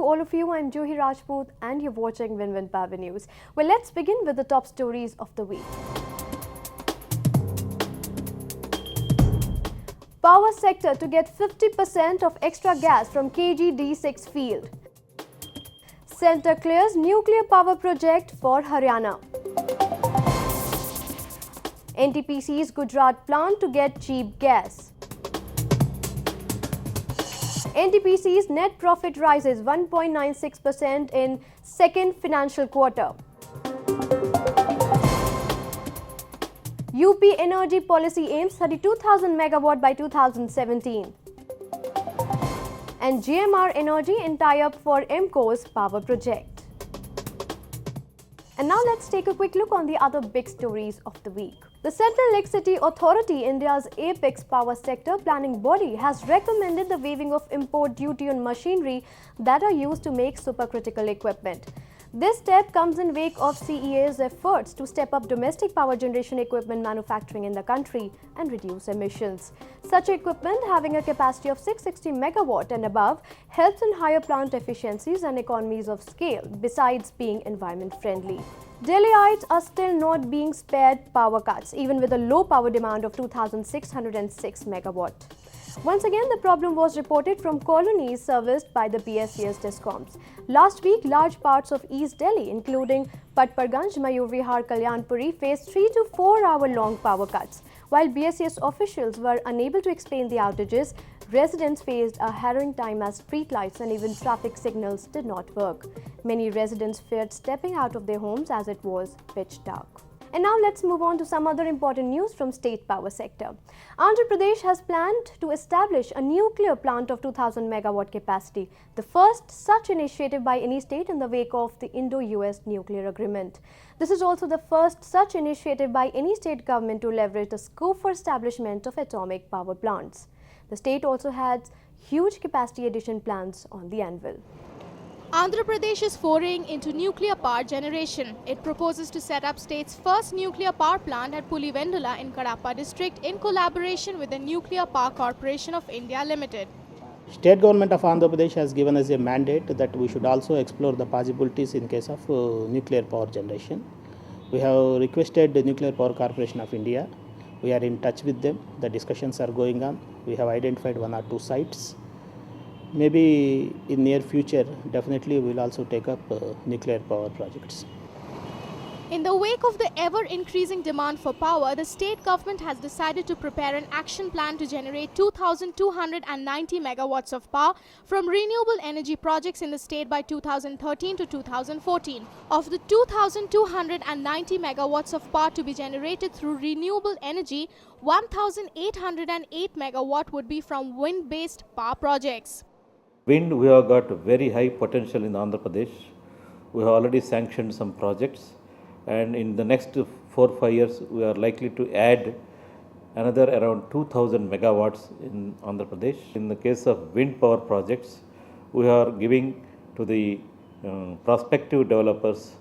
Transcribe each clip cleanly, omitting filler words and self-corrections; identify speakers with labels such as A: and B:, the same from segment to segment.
A: all of you. I'm Juhi Rajput and you're watching Win-Win Power News. Well, let's begin with the top stories of the week. Power sector to get 50% of extra gas from KG-D6 field. Centre clears nuclear power project for Haryana. NTPC's Gujarat plant to get cheap gas. NTPC's net profit rises 1.96% in second financial quarter. UP energy policy aims 32,000 megawatt by 2017. And GMR Energy in tie-up for MCO's power project. And now let's take a quick look on the other big stories of the week. The Central Electricity Authority, India's apex power sector planning body, has recommended the waiving of import duty on machinery that are used to make supercritical equipment. This step comes in wake of CEA's efforts to step up domestic power generation equipment manufacturing in the country and reduce emissions. Such equipment having a capacity of 660 megawatt and above helps in higher plant efficiencies and economies of scale, besides being environment friendly. Delhiites are still not being spared power cuts, even with a low power demand of 2,606 megawatt. Once again, the problem was reported from colonies serviced by the BSES discoms. Last week, large parts of East Delhi, including Patparganj, Mayur Vihar, Kalyanpuri, faced 3 to 4 hour long power cuts. While BSES officials were unable to explain the outages, residents faced a harrowing time as streetlights and even traffic signals did not work. Many residents feared stepping out of their homes as it was pitch dark. And now let's move on to some other important news from state power sector. Andhra Pradesh has planned to establish a nuclear plant of 2,000 megawatt capacity, the first such initiative by any state in the wake of the Indo-US nuclear agreement. This is also the first such initiative by any state government to leverage the scope for establishment of atomic power plants. The state also has huge capacity addition plans on the anvil.
B: Andhra Pradesh is foraying into nuclear power generation. It proposes to set up state's first nuclear power plant at Pulivendula in Kadapa district in collaboration with the Nuclear Power Corporation of India Limited.
C: State government of Andhra Pradesh has given us a mandate that we should also explore the possibilities in case of nuclear power generation. We have requested the Nuclear Power Corporation of India. We are in touch with them. The discussions are going on. We have identified 1 or 2 sites. Maybe in near future, definitely we will also take up nuclear power projects.
B: In the wake of the ever-increasing demand for power, the state government has decided to prepare an action plan to generate 2,290 megawatts of power from renewable energy projects in the state by 2013 to 2014. Of the 2,290 megawatts of power to be generated through renewable energy, 1,808 megawatt would be from wind-based power projects.
D: Wind, we have got very high potential in Andhra Pradesh. We have already sanctioned some projects, and in the next 4-5 years, we are likely to add another around 2,000 megawatts in Andhra Pradesh. In the case of wind power projects, we are giving to the prospective developers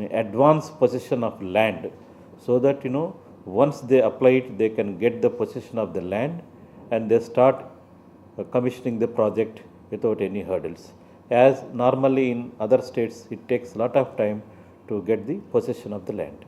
D: advanced possession of land, so that once they apply it, they can get the possession of the land and they start commissioning the project without any hurdles. As normally in other states, it takes a lot of time to get the possession of the land.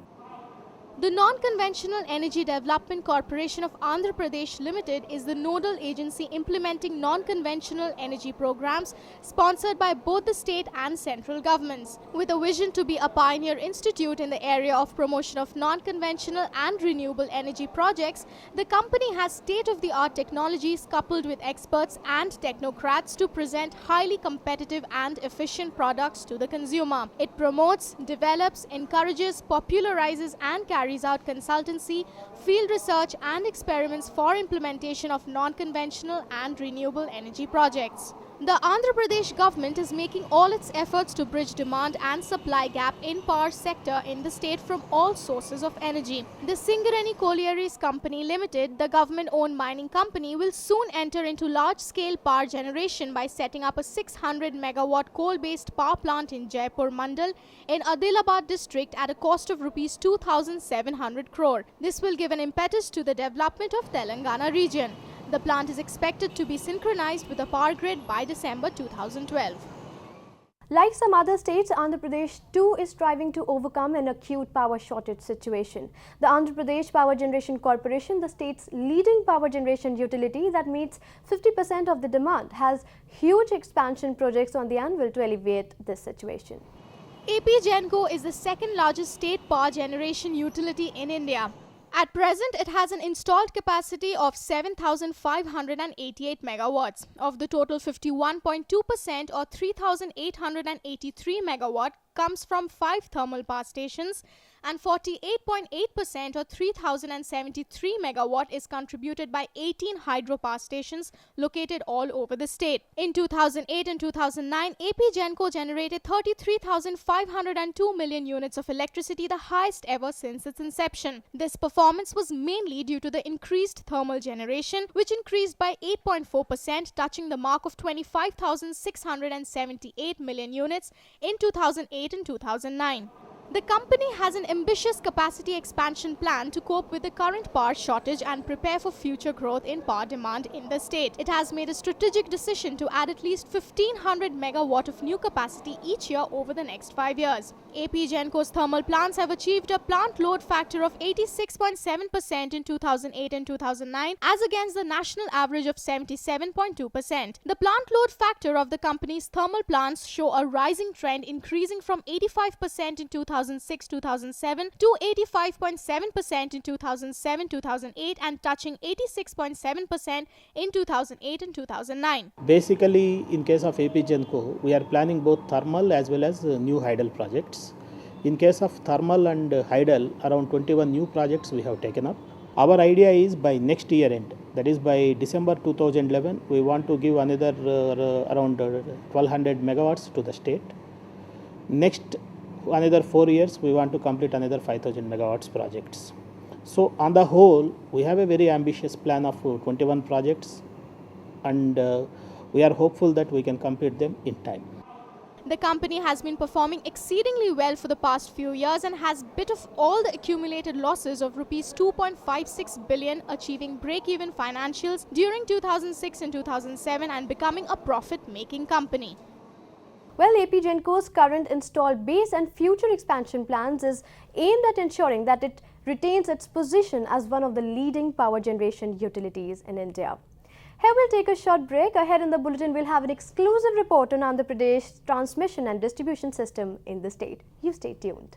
B: The Non-Conventional Energy Development Corporation of Andhra Pradesh Limited is the nodal agency implementing non-conventional energy programs sponsored by both the state and central governments. With a vision to be a pioneer institute in the area of promotion of non-conventional and renewable energy projects, the company has state-of-the-art technologies coupled with experts and technocrats to present highly competitive and efficient products to the consumer. It promotes, develops, encourages, popularizes and carries out consultancy, field research and experiments for implementation of non-conventional and renewable energy projects. The Andhra Pradesh government is making all its efforts to bridge demand and supply gap in power sector in the state from all sources of energy. The Singareni Collieries Company Limited, the government-owned mining company, will soon enter into large-scale power generation by setting up a 600 megawatt coal-based power plant in Jaipur Mandal in Adilabad district at a cost of rupees 2,700 crore. This will give an impetus to the development of Telangana region. The plant is expected to be synchronized with the power grid by December 2012.
A: Like some other states, Andhra Pradesh too is striving to overcome an acute power shortage situation. The Andhra Pradesh Power Generation Corporation, the state's leading power generation utility that meets 50% of the demand, has huge expansion projects on the anvil to alleviate this situation.
B: AP Genco is the second largest state power generation utility in India. At present, it has an installed capacity of 7,588 megawatts. Of the total, 51.2% or 3,883 megawatt comes from 5 thermal power stations and 48.8% or 3,073 megawatt is contributed by 18 hydropower stations located all over the state. In 2008 and 2009, AP Genco generated 33,502 million units of electricity, the highest ever since its inception. This performance was mainly due to the increased thermal generation, which increased by 8.4%, touching the mark of 25,678 million units in 2008 and 2009. The company has an ambitious capacity expansion plan to cope with the current power shortage and prepare for future growth in power demand in the state. It has made a strategic decision to add at least 1,500 megawatt of new capacity each year over the next 5 years. AP Genco's thermal plants have achieved a plant load factor of 86.7% in 2008 and 2009 as against the national average of 77.2%. The plant load factor of the company's thermal plants show a rising trend, increasing from 85% in 2006-2007 to 85.7% in 2007-2008 and touching 86.7% in 2008 and 2009.
C: Basically, in case of AP Genco, we are planning both thermal as well as new hydel projects. In case of thermal and hydel, around 21 new projects we have taken up. Our idea is by next year end, that is by December 2011, we want to give another around 1200 megawatts to the state. Next another 4 years, we want to complete another 5,000 megawatts projects. So on the whole, we have a very ambitious plan of 21 projects, and we are hopeful that we can complete them in time.
B: The company has been performing exceedingly well for the past few years and has bit of all the accumulated losses of rupees 2.56 billion, achieving break-even financials during 2006 and 2007 and becoming a profit-making company.
A: Well, AP Genco's current installed base and future expansion plans is aimed at ensuring that it retains its position as one of the leading power generation utilities in India. Here we'll take a short break. Ahead in the bulletin, we'll have an exclusive report on Andhra Pradesh's transmission and distribution system in the state. You stay tuned.